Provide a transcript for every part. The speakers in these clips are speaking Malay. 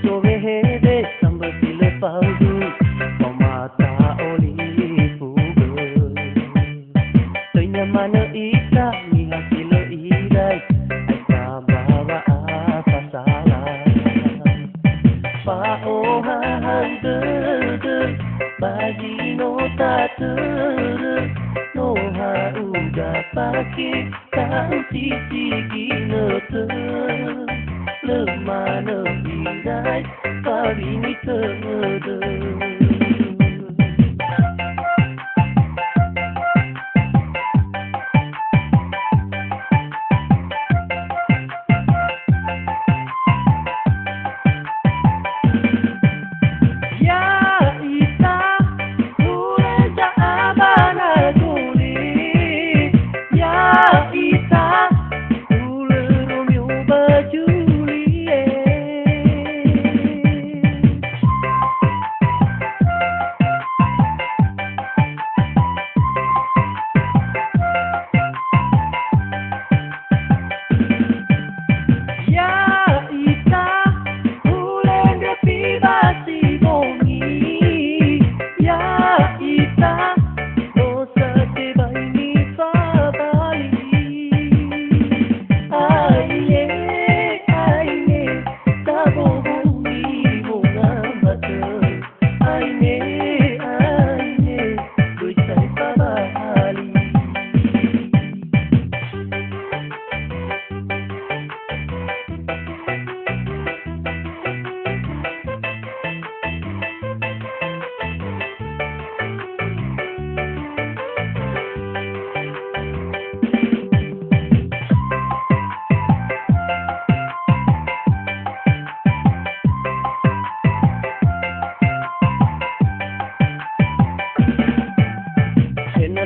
sorede sambil sila paldu pemata oli puga tanya mana ita ni hasil irai aika bawa apa salah pa oha hande bagi nota ter no ha uga pakai kau sisi gina ter lemana bidai pari ni terda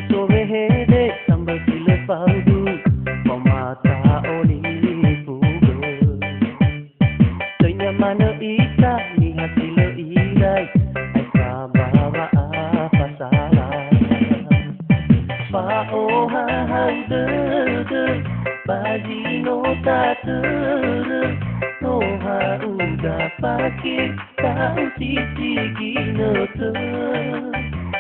sorede sambil sila paldu pemata oli puga tanya mana ita ni hasil irai aika bawa apa salah pa oha hande bagi nota ter no ha uga pakai kau sisi gina ter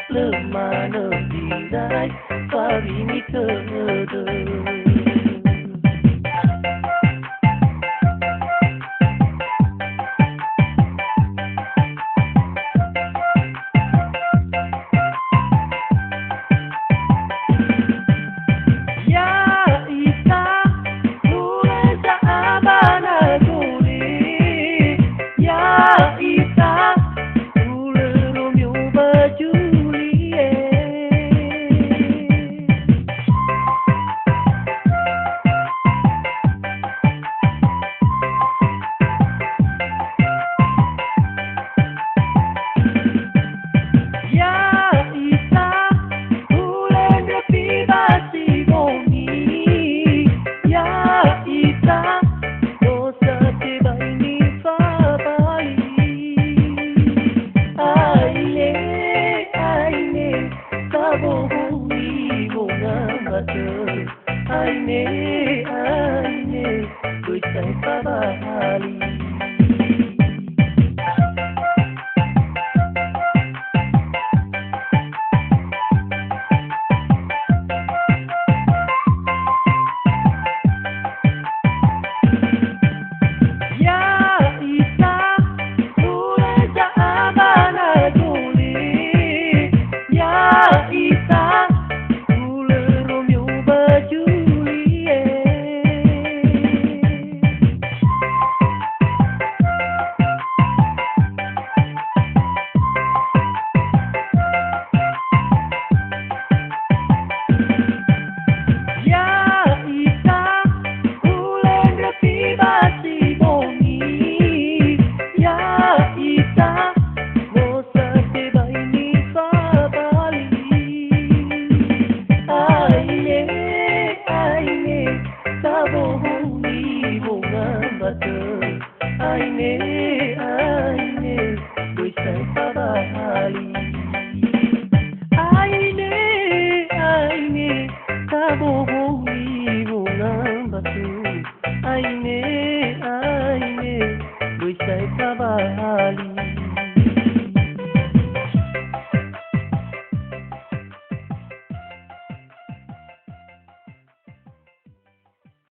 lemana bidai pari ni terda Aine, aine, tôi chạy phá bali. Aine, aine, tôi sẽ phá bali.